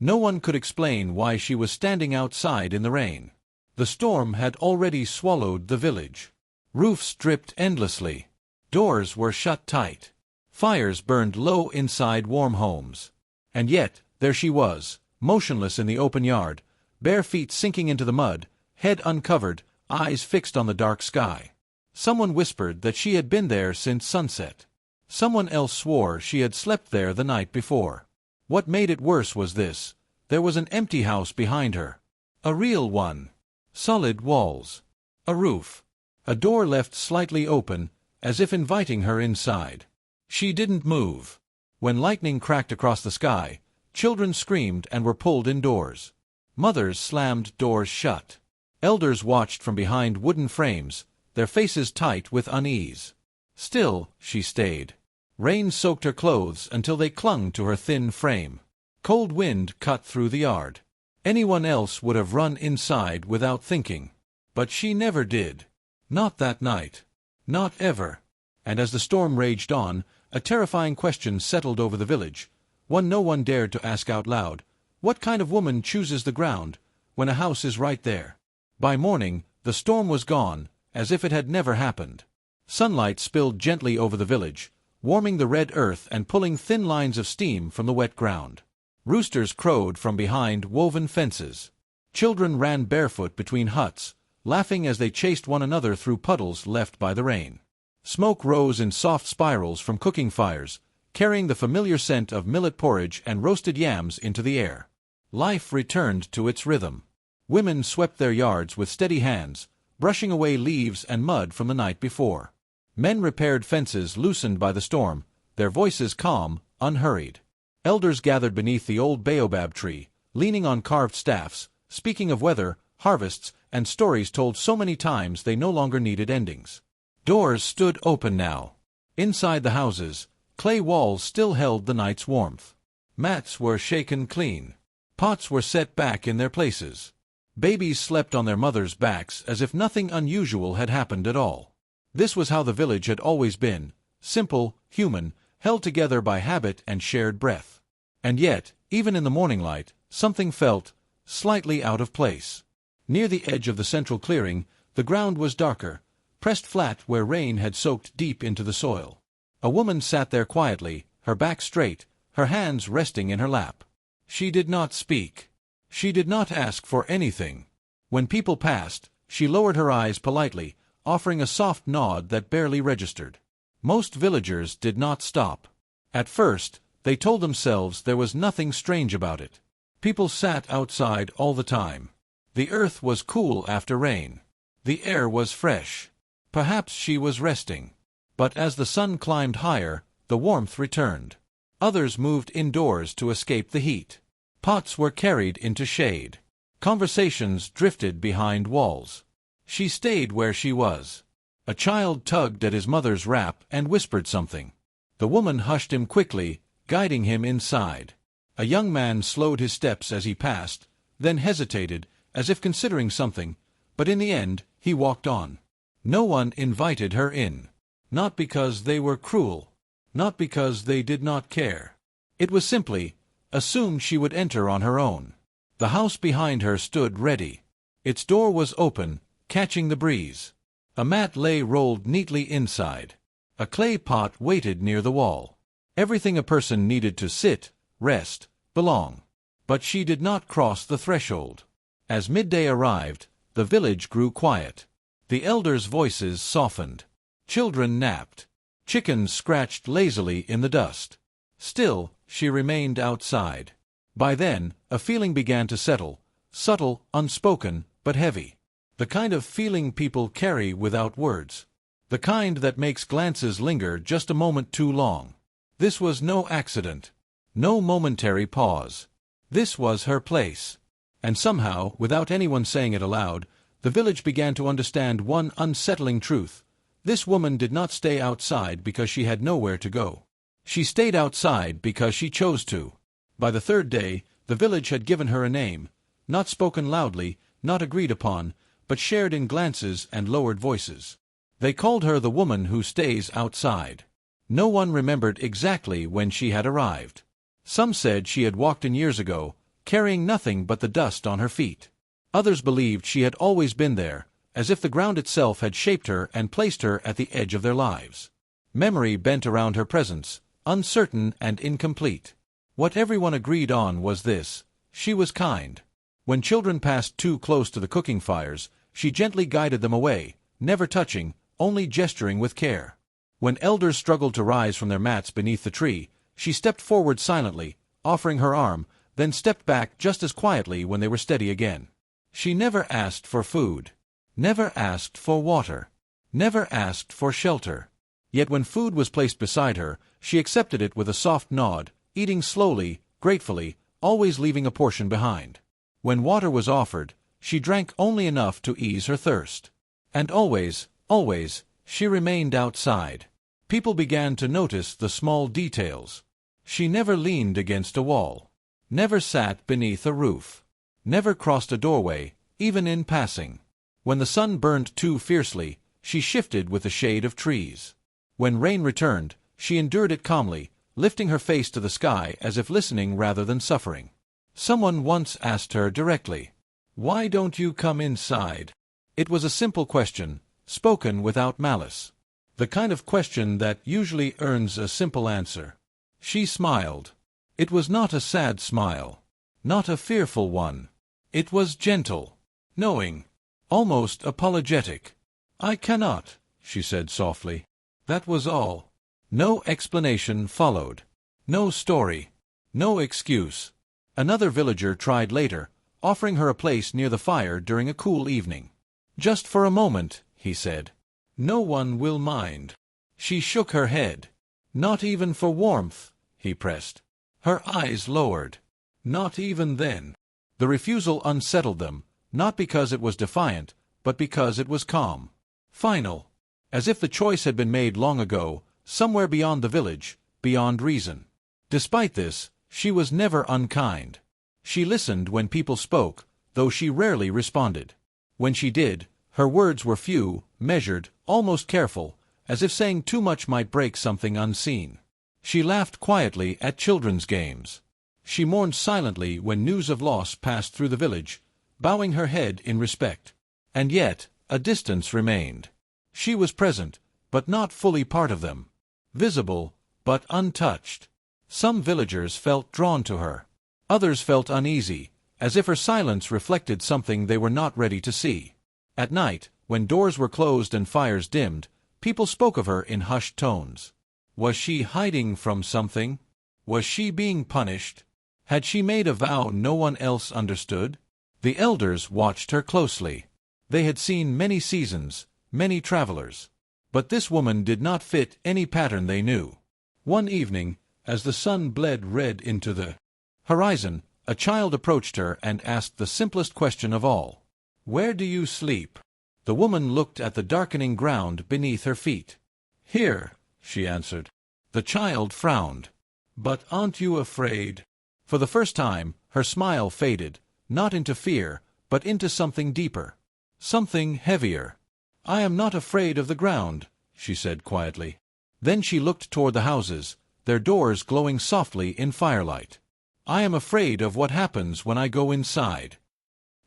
No one could explain why she was standing outside in the rain. The storm had already swallowed the village. Roofs dripped endlessly. Doors were shut tight. Fires burned low inside warm homes. And yet, there she was, motionless in the open yard, bare feet sinking into the mud, head uncovered, eyes fixed on the dark sky. Someone whispered that she had been there since sunset. Someone else swore she had slept there the night before. What made it worse was this: there was an empty house behind her. A real one. Solid walls. A roof. A door left slightly open, as if inviting her inside. She didn't move. When lightning cracked across the sky, children screamed and were pulled indoors. Mothers slammed doors shut. Elders watched from behind wooden frames, their faces tight with unease. Still, she stayed. Rain soaked her clothes until they clung to her thin frame. Cold wind cut through the yard. Anyone else would have run inside without thinking. But she never did. Not that night. Not ever. And as the storm raged on, a terrifying question settled over the village, one no one dared to ask out loud. What kind of woman chooses the ground, when a house is right there? By morning, the storm was gone, as if it had never happened. Sunlight spilled gently over the village, warming the red earth and pulling thin lines of steam from the wet ground. Roosters crowed from behind woven fences. Children ran barefoot between huts, laughing as they chased one another through puddles left by the rain. Smoke rose in soft spirals from cooking fires, carrying the familiar scent of millet porridge and roasted yams into the air. Life returned to its rhythm. Women swept their yards with steady hands, brushing away leaves and mud from the night before. Men repaired fences loosened by the storm, their voices calm, unhurried. Elders gathered beneath the old baobab tree, leaning on carved staffs, speaking of weather, harvests, and stories told so many times they no longer needed endings. Doors stood open now. Inside the houses, clay walls still held the night's warmth. Mats were shaken clean. Pots were set back in their places. Babies slept on their mothers' backs as if nothing unusual had happened at all. This was how the village had always been, simple, human, held together by habit and shared breath. And yet, even in the morning light, something felt slightly out of place. Near the edge of the central clearing, the ground was darker, pressed flat where rain had soaked deep into the soil. A woman sat there quietly, her back straight, her hands resting in her lap. She did not speak. She did not ask for anything. When people passed, she lowered her eyes politely, offering a soft nod that barely registered. Most villagers did not stop. At first, they told themselves there was nothing strange about it. People sat outside all the time. The earth was cool after rain. The air was fresh. Perhaps she was resting. But as the sun climbed higher, the warmth returned. Others moved indoors to escape the heat. Pots were carried into shade. Conversations drifted behind walls. She stayed where she was. A child tugged at his mother's wrap and whispered something. The woman hushed him quickly, guiding him inside. A young man slowed his steps as he passed, then hesitated, as if considering something, but in the end, he walked on. No one invited her in. Not because they were cruel. Not because they did not care. It was simply assumed she would enter on her own. The house behind her stood ready. Its door was open, catching the breeze. A mat lay rolled neatly inside. A clay pot waited near the wall. Everything a person needed to sit, rest, belong. But she did not cross the threshold. As midday arrived, the village grew quiet. The elders' voices softened. Children napped. Chickens scratched lazily in the dust. Still, she remained outside. By then, a feeling began to settle, subtle, unspoken, but heavy. The kind of feeling people carry without words. The kind that makes glances linger just a moment too long. This was no accident. No momentary pause. This was her place. And somehow, without anyone saying it aloud, the village began to understand one unsettling truth. This woman did not stay outside because she had nowhere to go. She stayed outside because she chose to. By the third day, the village had given her a name, not spoken loudly, not agreed upon, but shared in glances and lowered voices. They called her the woman who stays outside. No one remembered exactly when she had arrived. Some said she had walked in years ago, carrying nothing but the dust on her feet. Others believed she had always been there, as if the ground itself had shaped her and placed her at the edge of their lives. Memory bent around her presence, uncertain and incomplete. What everyone agreed on was this: she was kind. When children passed too close to the cooking fires, she gently guided them away, never touching, only gesturing with care. When elders struggled to rise from their mats beneath the tree, she stepped forward silently, offering her arm, then stepped back just as quietly when they were steady again. She never asked for food, never asked for water, never asked for shelter. Yet when food was placed beside her, she accepted it with a soft nod, eating slowly, gratefully, always leaving a portion behind. When water was offered, she drank only enough to ease her thirst. And always, she remained outside. People began to notice the small details. She never leaned against a wall, never sat beneath a roof, never crossed a doorway, even in passing. When the sun burned too fiercely, she shifted with the shade of trees. When rain returned, she endured it calmly, lifting her face to the sky as if listening rather than suffering. Someone once asked her directly, "Why don't you come inside?" It was a simple question, spoken without malice. The kind of question that usually earns a simple answer. She smiled. It was not a sad smile, not a fearful one. It was gentle, knowing, almost apologetic. "I cannot," she said softly. That was all. No explanation followed. No story. No excuse. Another villager tried later, offering her a place near the fire during a cool evening. "Just for a moment," he said. "No one will mind." She shook her head. "Not even for warmth," he pressed. Her eyes lowered. "Not even then." The refusal unsettled them, not because it was defiant, but because it was calm. Final. As if the choice had been made long ago, somewhere beyond the village, beyond reason. Despite this, she was never unkind. She listened when people spoke, though she rarely responded. When she did, her words were few, measured, almost careful, as if saying too much might break something unseen. She laughed quietly at children's games. She mourned silently when news of loss passed through the village, bowing her head in respect. And yet, a distance remained. She was present, but not fully part of them. Visible, but untouched. Some villagers felt drawn to her. Others felt uneasy, as if her silence reflected something they were not ready to see. At night, when doors were closed and fires dimmed, people spoke of her in hushed tones. Was she hiding from something? Was she being punished? Had she made a vow no one else understood? The elders watched her closely. They had seen many seasons, many travelers. But this woman did not fit any pattern they knew. One evening, as the sun bled red into the horizon, a child approached her and asked the simplest question of all. "Where do you sleep?" The woman looked at the darkening ground beneath her feet. "Here," she answered. The child frowned. "But aren't you afraid?" For the first time, her smile faded, not into fear, but into something deeper. Something heavier. "I am not afraid of the ground," she said quietly. Then she looked toward the houses, their doors glowing softly in firelight. "I am afraid of what happens when I go inside."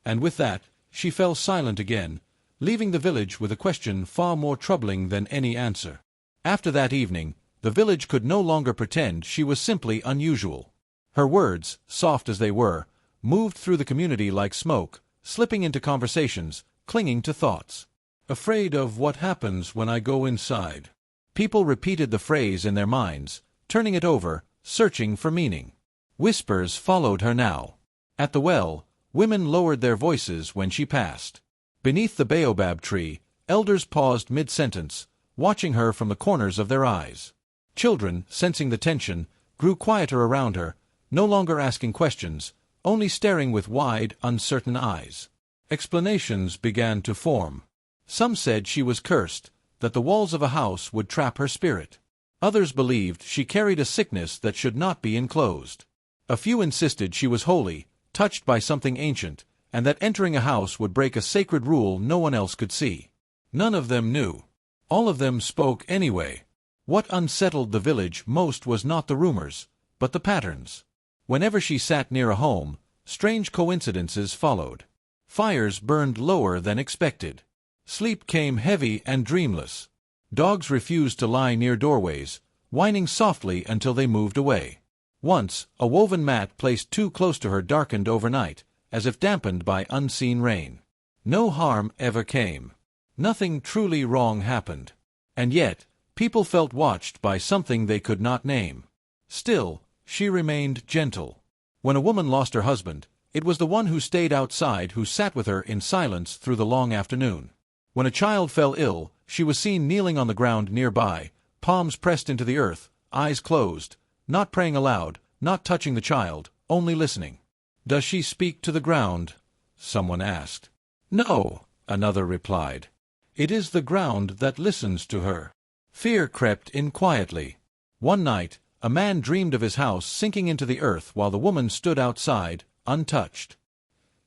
And with that, she fell silent again, leaving the village with a question far more troubling than any answer. After that evening, the village could no longer pretend she was simply unusual. Her words, soft as they were, moved through the community like smoke, slipping into conversations, clinging to thoughts. "Afraid of what happens when I go inside." People repeated the phrase in their minds, turning it over, searching for meaning. Whispers followed her now. At the well, women lowered their voices when she passed. Beneath the baobab tree, elders paused mid-sentence, watching her from the corners of their eyes. Children, sensing the tension, grew quieter around her, no longer asking questions, only staring with wide, uncertain eyes. Explanations began to form. Some said she was cursed, that the walls of a house would trap her spirit. Others believed she carried a sickness that should not be enclosed. A few insisted she was holy, touched by something ancient, and that entering a house would break a sacred rule no one else could see. None of them knew. All of them spoke anyway. What unsettled the village most was not the rumors, but the patterns. Whenever she sat near a home, Strange coincidences followed. Fires burned lower than expected. Sleep came heavy and dreamless. Dogs refused to lie near doorways, whining softly until they moved away. Once, a woven mat placed too close to her darkened overnight, as if dampened by unseen rain. No harm ever came. Nothing truly wrong happened. And yet, people felt watched by something they could not name. Still, she remained gentle. When a woman lost her husband, it was the one who stayed outside who sat with her in silence through the long afternoon. When a child fell ill, she was seen kneeling on the ground nearby, palms pressed into the earth, eyes closed, not praying aloud, not touching the child, only listening. "Does she speak to the ground?" someone asked. "No," another replied. "It is the ground that listens to her." Fear crept in quietly. One night, a man dreamed of his house sinking into the earth while the woman stood outside, untouched.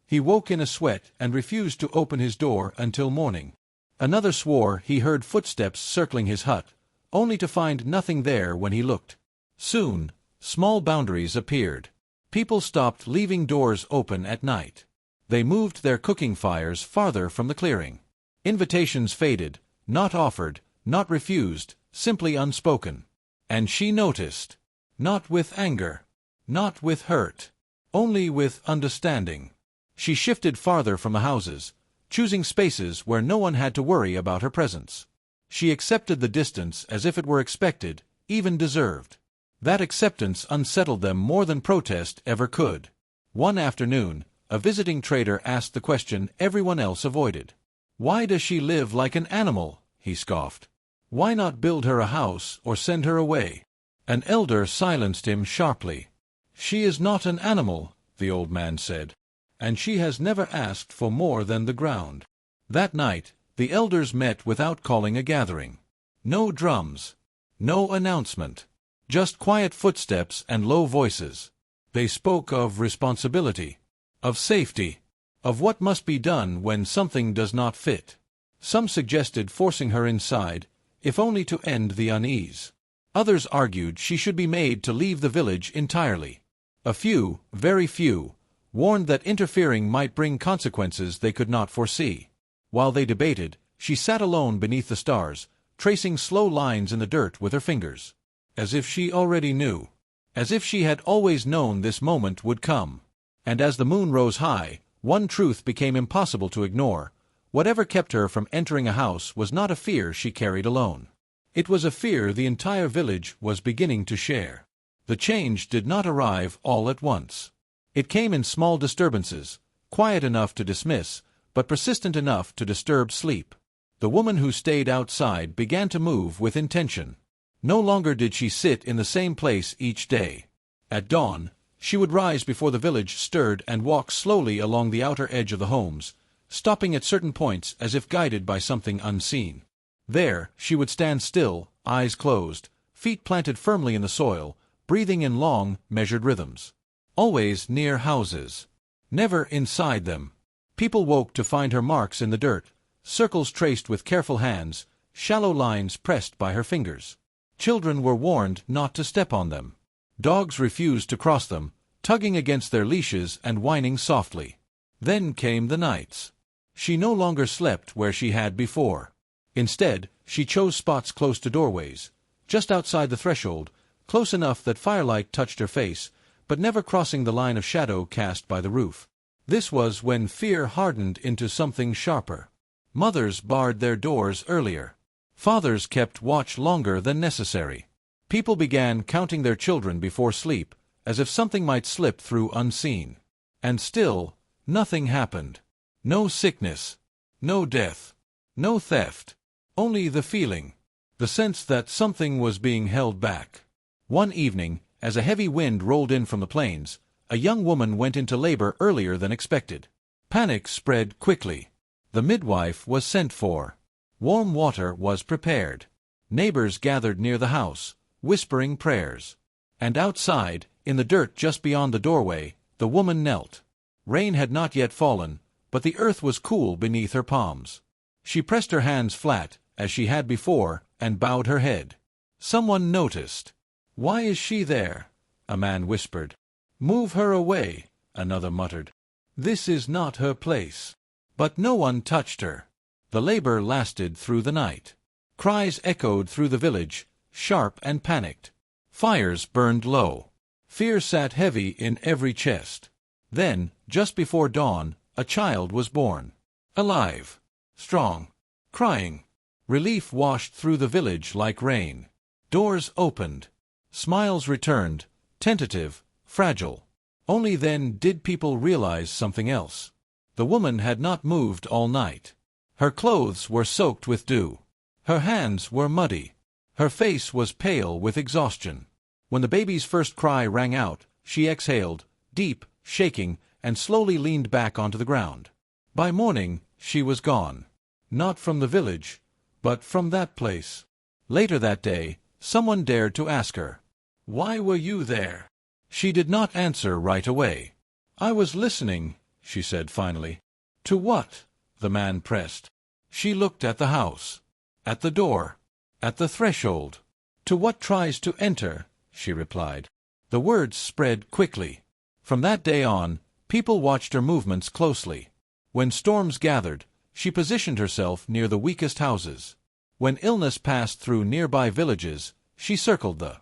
He woke in a sweat and refused to open his door until morning. Another swore he heard footsteps circling his hut, only to find nothing there when he looked. Soon, small boundaries appeared. People stopped leaving doors open at night. They moved their cooking fires farther from the clearing. Invitations faded, not offered, not refused, simply unspoken. And she noticed. Not with anger. Not with hurt. Only with understanding. She shifted farther from the houses, choosing spaces where no one had to worry about her presence. She accepted the distance as if it were expected, even deserved. That acceptance unsettled them more than protest ever could. One afternoon, a visiting trader asked the question everyone else avoided. "Why does she live like an animal?" he scoffed. "Why not build her a house or send her away?" An elder silenced him sharply. "She is not an animal," the old man said, "and she has never asked for more than the ground." That night, the elders met without calling a gathering. No drums. No announcement. Just quiet footsteps and low voices. They spoke of responsibility, of safety, of what must be done when something does not fit. Some suggested forcing her inside, if only to end the unease. Others argued she should be made to leave the village entirely. A few, very few, warned that interfering might bring consequences they could not foresee. While they debated, she sat alone beneath the stars, tracing slow lines in the dirt with her fingers. As if she already knew. As if she had always known this moment would come. And as the moon rose high, one truth became impossible to ignore. Whatever kept her from entering a house was not a fear she carried alone. It was a fear the entire village was beginning to share. The change did not arrive all at once. It came in small disturbances, quiet enough to dismiss, but persistent enough to disturb sleep. The woman who stayed outside began to move with intention. No longer did she sit in the same place each day. At dawn, she would rise before the village stirred and walk slowly along the outer edge of the homes, stopping at certain points as if guided by something unseen. There, she would stand still, eyes closed, feet planted firmly in the soil, breathing in long, measured rhythms. Always near houses. Never inside them. People woke to find her marks in the dirt, circles traced with careful hands, shallow lines pressed by her fingers. Children were warned not to step on them. Dogs refused to cross them, tugging against their leashes and whining softly. Then came the nights. She no longer slept where she had before. Instead, she chose spots close to doorways, just outside the threshold, close enough that firelight touched her face, but never crossing the line of shadow cast by the roof. This was when fear hardened into something sharper. Mothers barred their doors earlier. Fathers kept watch longer than necessary. People began counting their children before sleep, as if something might slip through unseen. And still, nothing happened. No sickness. No death. No theft. Only the feeling. The sense that something was being held back. One evening, as a heavy wind rolled in from the plains, a young woman went into labor earlier than expected. Panic spread quickly. The midwife was sent for. Warm water was prepared. Neighbors gathered near the house, whispering prayers. And outside, in the dirt just beyond the doorway, the woman knelt. Rain had not yet fallen, but the earth was cool beneath her palms. She pressed her hands flat, as she had before, and bowed her head. Someone noticed. "Why is she there?" a man whispered. "Move her away," another muttered. This is not her place. But no one touched her. The labor lasted through the night. Cries echoed through the village, sharp and panicked. Fires burned low. Fear sat heavy in every chest. Then, just before dawn, a child was born. Alive. Strong. Crying. Relief washed through the village like rain. Doors opened. Smiles returned, tentative, fragile. Only then did people realize something else. The woman had not moved all night. Her clothes were soaked with dew. Her hands were muddy. Her face was pale with exhaustion. When the baby's first cry rang out, she exhaled, deep, shaking, and slowly leaned back onto the ground. By morning, she was gone. Not from the village, but from that place. Later that day, someone dared to ask her, "Why were you there?" She did not answer right away. "I was listening," she said finally. "To what?" the man pressed. She looked at the house, at the door, at the threshold. "To what tries to enter," she replied. The words spread quickly. From that day on, people watched her movements closely. When storms gathered, she positioned herself near the weakest houses. When illness passed through nearby villages, she circled the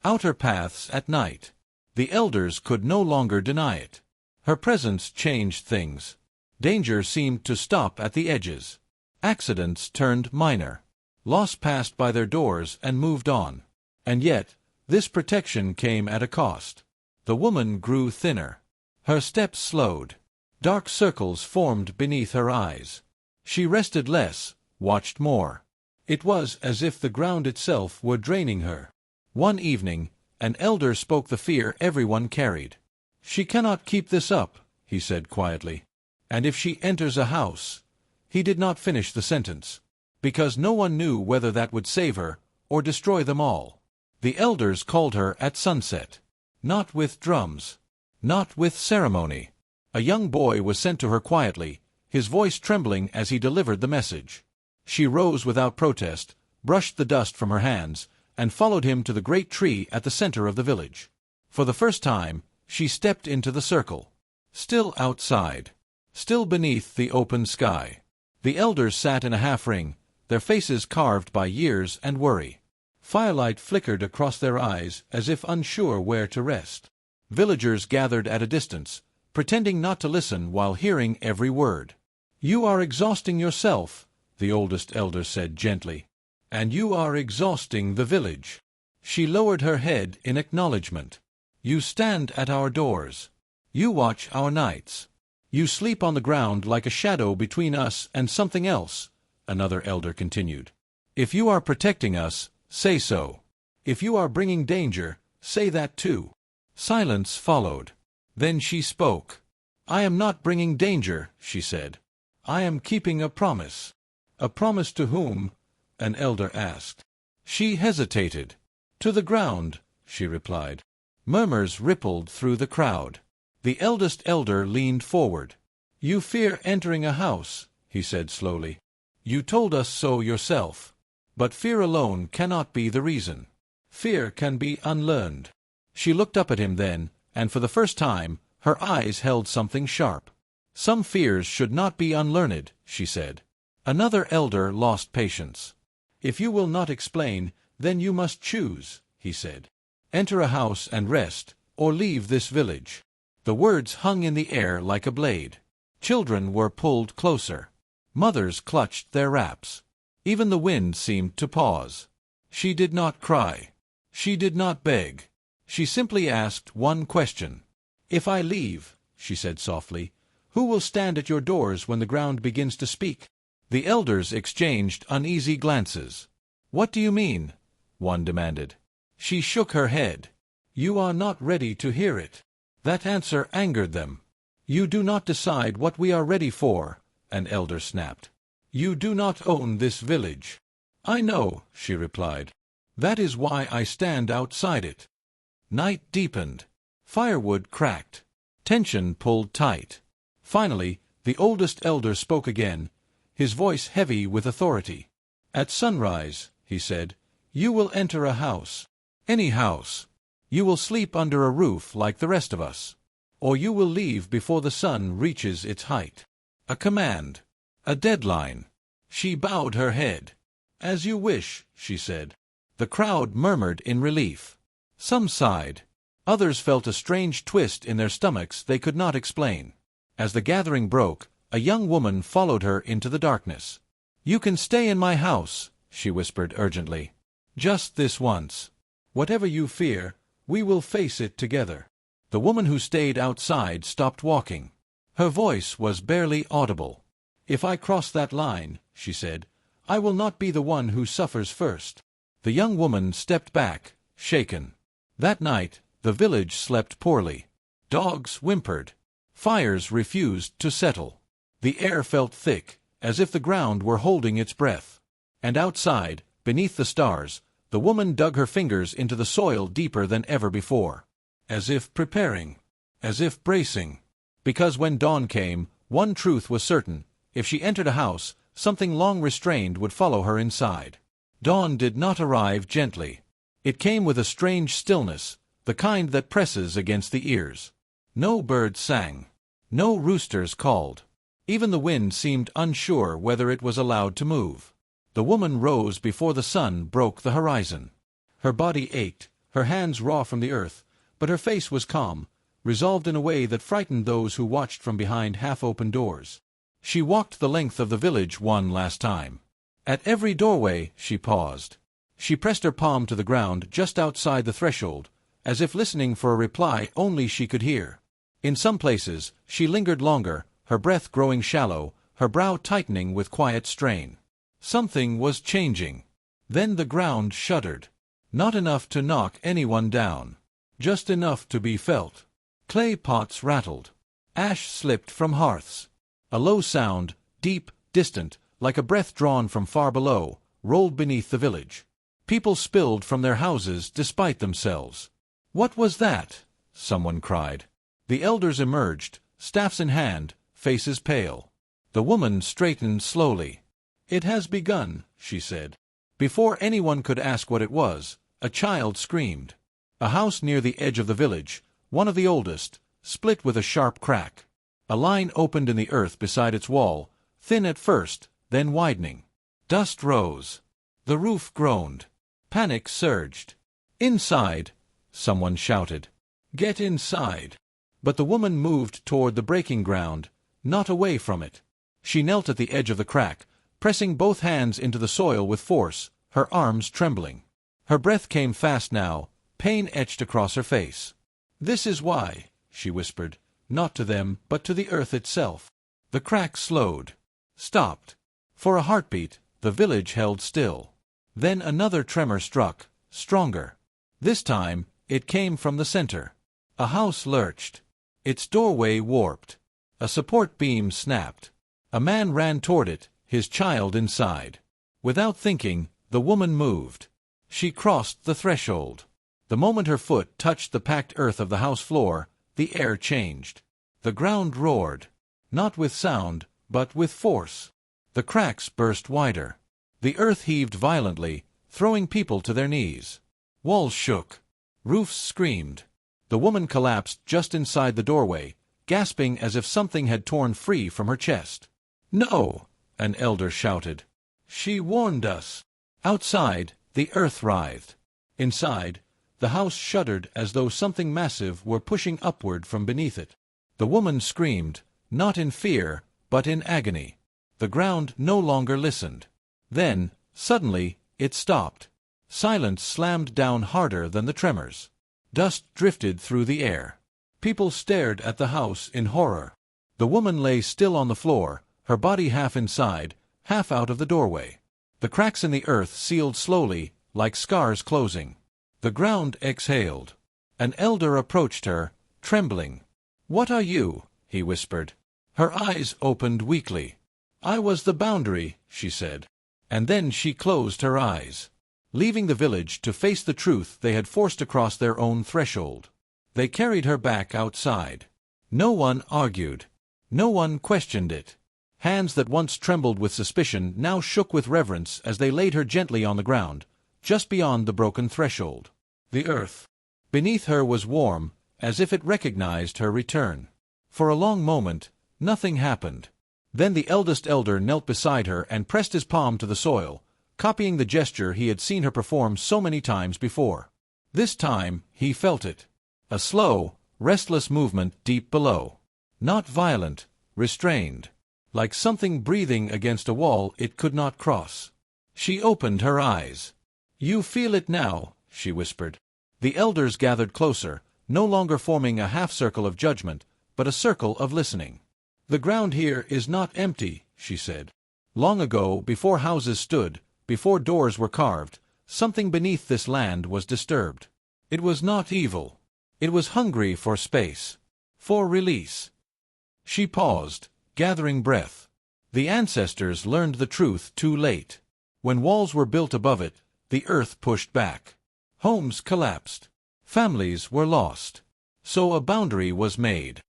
outer paths at night. The elders could no longer deny it. Her presence changed things. Danger seemed to stop at the edges. Accidents turned minor. Loss passed by their doors and moved on. And yet, this protection came at a cost. The woman grew thinner. Her steps slowed. Dark circles formed beneath her eyes. She rested less, watched more. It was as if the ground itself were draining her. One evening, an elder spoke the fear everyone carried. "She cannot keep this up," he said quietly. "And if she enters a house—" He did not finish the sentence, because no one knew whether that would save her or destroy them all. The elders called her at sunset. Not with drums. Not with ceremony. A young boy was sent to her quietly, his voice trembling as he delivered the message. She rose without protest, brushed the dust from her hands, and followed him to the great tree at the center of the village. For the first time, she stepped into the circle. Still outside. Still beneath the open sky. The elders sat in a half-ring, their faces carved by years and worry. Firelight flickered across their eyes as if unsure where to rest. Villagers gathered at a distance, pretending not to listen while hearing every word. "You are exhausting yourself," the oldest elder said gently. "And you are exhausting the village." She lowered her head in acknowledgement. "You stand at our doors. You watch our nights. You sleep on the ground like a shadow between us and something else," another elder continued. "If you are protecting us, say so. If you are bringing danger, say that too." Silence followed. Then she spoke. "I am not bringing danger," she said. "I am keeping a promise." "A promise to whom?" an elder asked. She hesitated. "To the ground," she replied. Murmurs rippled through the crowd. The eldest elder leaned forward. "You fear entering a house," he said slowly. "You told us so yourself. But fear alone cannot be the reason. Fear can be unlearned." She looked up at him then, and for the first time, her eyes held something sharp. "Some fears should not be unlearned," she said. Another elder lost patience. "If you will not explain, then you must choose," he said. "Enter a house and rest, or leave this village." The words hung in the air like a blade. Children were pulled closer. Mothers clutched their wraps. Even the wind seemed to pause. She did not cry. She did not beg. She simply asked one question. "If I leave," she said softly, "who will stand at your doors when the ground begins to speak?" The elders exchanged uneasy glances. "What do you mean?" one demanded. She shook her head. "You are not ready to hear it." That answer angered them. "You do not decide what we are ready for," an elder snapped. "You do not own this village." "I know," she replied. "That is why I stand outside it." Night deepened. Firewood cracked. Tension pulled tight. Finally, the oldest elder spoke again, his voice heavy with authority. "At sunrise," he said, "you will enter a house. Any house. You will sleep under a roof like the rest of us. or you will leave before the sun reaches its height." A command. A deadline. She bowed her head. "As you wish," she said. The crowd murmured in relief. Some sighed. Others felt a strange twist in their stomachs they could not explain. As the gathering broke, a young woman followed her into the darkness. "You can stay in my house," she whispered urgently. "Just this once. Whatever you fear, we will face it together." The woman who stayed outside stopped walking. Her voice was barely audible. "If I cross that line," she said, "I will not be the one who suffers first." The young woman stepped back, shaken. That night, the village slept poorly. Dogs whimpered. Fires refused to settle. The air felt thick, as if the ground were holding its breath. And outside, beneath the stars, the woman dug her fingers into the soil deeper than ever before. As if preparing. As if bracing. Because when dawn came, one truth was certain: if she entered a house, something long restrained would follow her inside. Dawn did not arrive gently. It came with a strange stillness, the kind that presses against the ears. No birds sang. No roosters called. Even the wind seemed unsure whether it was allowed to move. The woman rose before the sun broke the horizon. Her body ached, her hands raw from the earth, but her face was calm, resolved in a way that frightened those who watched from behind half-open doors. She walked the length of the village one last time. At every doorway she paused. She pressed her palm to the ground just outside the threshold, as if listening for a reply only she could hear. In some places, she lingered longer, her breath growing shallow, her brow tightening with quiet strain. Something was changing. Then the ground shuddered. Not enough to knock anyone down. Just enough to be felt. Clay pots rattled. Ash slipped from hearths. A low sound, deep, distant, like a breath drawn from far below, rolled beneath the village. People spilled from their houses despite themselves. "What was that?" someone cried. The elders emerged, staffs in hand, faces pale. The woman straightened slowly. "It has begun," she said. Before anyone could ask what it was, a child screamed. A house near the edge of the village, one of the oldest, split with a sharp crack. A line opened in the earth beside its wall, thin at first, then widening. Dust rose. The roof groaned. Panic surged. "Inside!" someone shouted. "Get inside!" But the woman moved toward the breaking ground, not away from it. She knelt at the edge of the crack, pressing both hands into the soil with force, her arms trembling. Her breath came fast now, pain etched across her face. "This is why," she whispered, not to them but to the earth itself. The crack slowed. Stopped. For a heartbeat, the village held still. Then another tremor struck, stronger. This time, it came from the center. A house lurched. Its doorway warped. A support beam snapped. A man ran toward it, his child inside. Without thinking, the woman moved. She crossed the threshold. The moment her foot touched the packed earth of the house floor, the air changed. The ground roared. Not with sound, but with force. The cracks burst wider. The earth heaved violently, throwing people to their knees. Walls shook. Roofs screamed. The woman collapsed just inside the doorway, gasping as if something had torn free from her chest. "No!" an elder shouted. "She warned us." Outside, the earth writhed. Inside, the house shuddered as though something massive were pushing upward from beneath it. The woman screamed, not in fear, but in agony. The ground no longer listened. Then, suddenly, it stopped. Silence slammed down harder than the tremors. Dust drifted through the air. People stared at the house in horror. The woman lay still on the floor, her body half inside, half out of the doorway. The cracks in the earth sealed slowly, like scars closing. The ground exhaled. An elder approached her, trembling. "What are you?" he whispered. Her eyes opened weakly. "I was the boundary," she said. And then she closed her eyes, leaving the village to face the truth they had forced across their own threshold. They carried her back outside. No one argued. No one questioned it. Hands that once trembled with suspicion now shook with reverence as they laid her gently on the ground, just beyond the broken threshold. The earth beneath her was warm, as if it recognized her return. For a long moment, nothing happened. Then the eldest elder knelt beside her and pressed his palm to the soil, copying the gesture he had seen her perform so many times before. This time, he felt it. A slow, restless movement deep below. Not violent, restrained. Like something breathing against a wall it could not cross. She opened her eyes. "You feel it now," she whispered. The elders gathered closer, no longer forming a half-circle of judgment, but a circle of listening. "The ground here is not empty," she said. "Long ago, before houses stood, before doors were carved, something beneath this land was disturbed. It was not evil. It was hungry for space. For release." She paused, gathering breath. The ancestors learned the truth too late. When walls were built above it, the earth pushed back. Homes collapsed. Families were lost. So a boundary was made.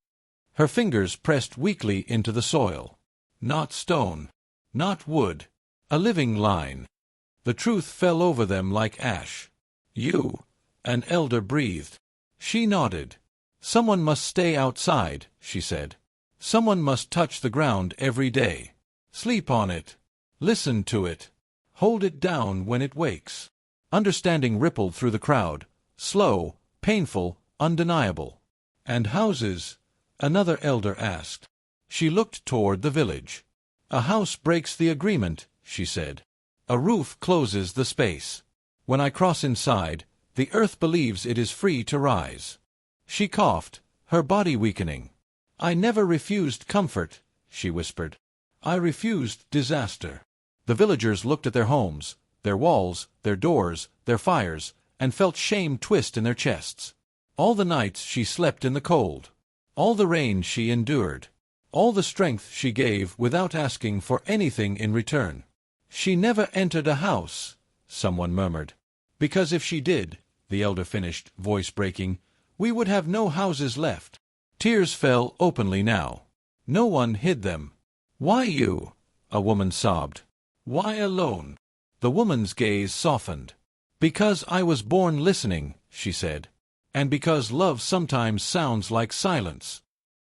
Her fingers pressed weakly into the soil. Not stone. Not wood. A living line. The truth fell over them like ash. "You," an elder breathed. She nodded. "Someone must stay outside," she said. "Someone must touch the ground every day. Sleep on it. Listen to it. Hold it down when it wakes." Understanding rippled through the crowd. Slow, painful, undeniable. "And houses?" another elder asked. She looked toward the village. "A house breaks the agreement," she said. "A roof closes the space. When I cross inside, the earth believes it is free to rise." She coughed, her body weakening. "I never refused comfort," she whispered. "I refused disaster." The villagers looked at their homes, their walls, their doors, their fires, and felt shame twist in their chests. All the nights she slept in the cold. All the rain she endured. All the strength she gave without asking for anything in return. "She never entered a house," someone murmured. "Because if she did," the elder finished, voice breaking, "we would have no houses left." Tears fell openly now. No one hid them. "Why you?" a woman sobbed. "Why alone?" The woman's gaze softened. "Because I was born listening," she said. "And because love sometimes sounds like silence."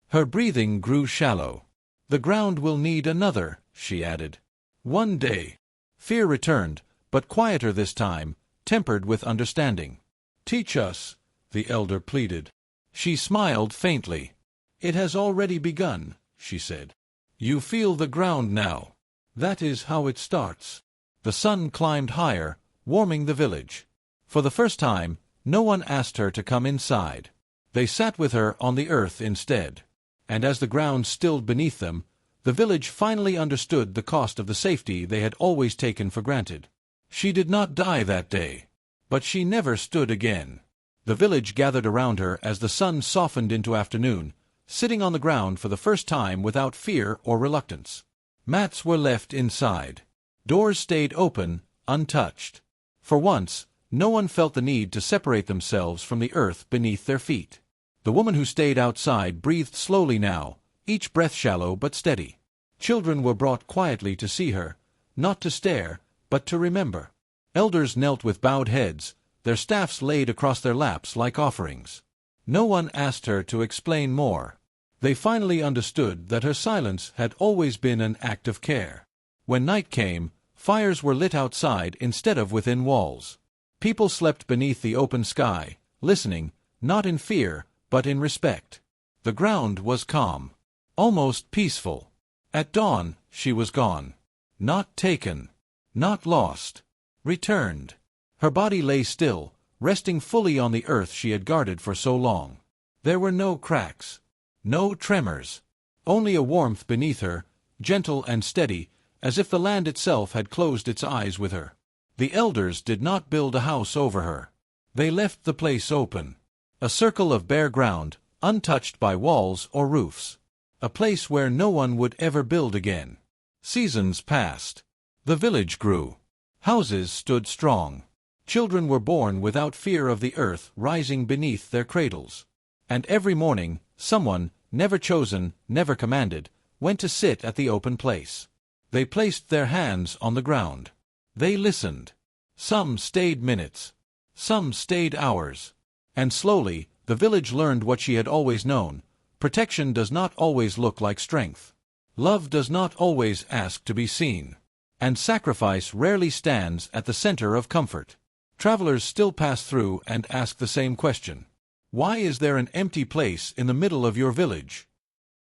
Her breathing grew shallow. "The ground will need another," she added. "One day." Fear returned, but quieter this time, tempered with understanding. "Teach us," the elder pleaded. She smiled faintly. "It has already begun," she said. "You feel the ground now. That is how it starts." The sun climbed higher, warming the village. For the first time, no one asked her to come inside. They sat with her on the earth instead. And as the ground stilled beneath them, the village finally understood the cost of the safety they had always taken for granted. She did not die that day. But she never stood again. The village gathered around her as the sun softened into afternoon, sitting on the ground for the first time without fear or reluctance. Mats were left inside. Doors stayed open, untouched. For once, no one felt the need to separate themselves from the earth beneath their feet. The woman who stayed outside breathed slowly now, each breath shallow but steady. Children were brought quietly to see her, not to stare, but to remember. Elders knelt with bowed heads, their staffs laid across their laps like offerings. No one asked her to explain more. They finally understood that her silence had always been an act of care. When night came, fires were lit outside instead of within walls. People slept beneath the open sky, listening, not in fear, but in respect. The ground was calm, almost peaceful. At dawn, she was gone. Not taken. Not lost. Returned. Her body lay still, resting fully on the earth she had guarded for so long. There were no cracks. No tremors. Only a warmth beneath her, gentle and steady, as if the land itself had closed its eyes with her. The elders did not build a house over her. They left the place open. A circle of bare ground, untouched by walls or roofs. A place where no one would ever build again. Seasons passed. The village grew. Houses stood strong. Children were born without fear of the earth rising beneath their cradles. And every morning, someone, never chosen, never commanded, went to sit at the open place. They placed their hands on the ground. They listened. Some stayed minutes. Some stayed hours. And slowly, the village learned what she had always known: protection does not always look like strength. Love does not always ask to be seen. And sacrifice rarely stands at the center of comfort. Travelers still pass through and ask the same question. Why is there an empty place in the middle of your village?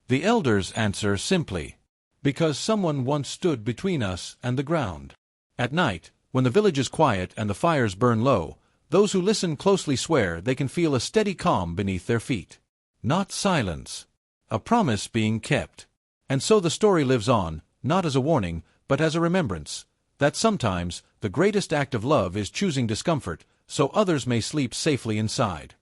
The elders answer simply, because someone once stood between us and the ground. At night, when the village is quiet and the fires burn low, those who listen closely swear they can feel a steady calm beneath their feet. Not silence. A promise being kept. And so the story lives on, not as a warning, but as a remembrance, that sometimes the greatest act of love is choosing discomfort, so others may sleep safely inside.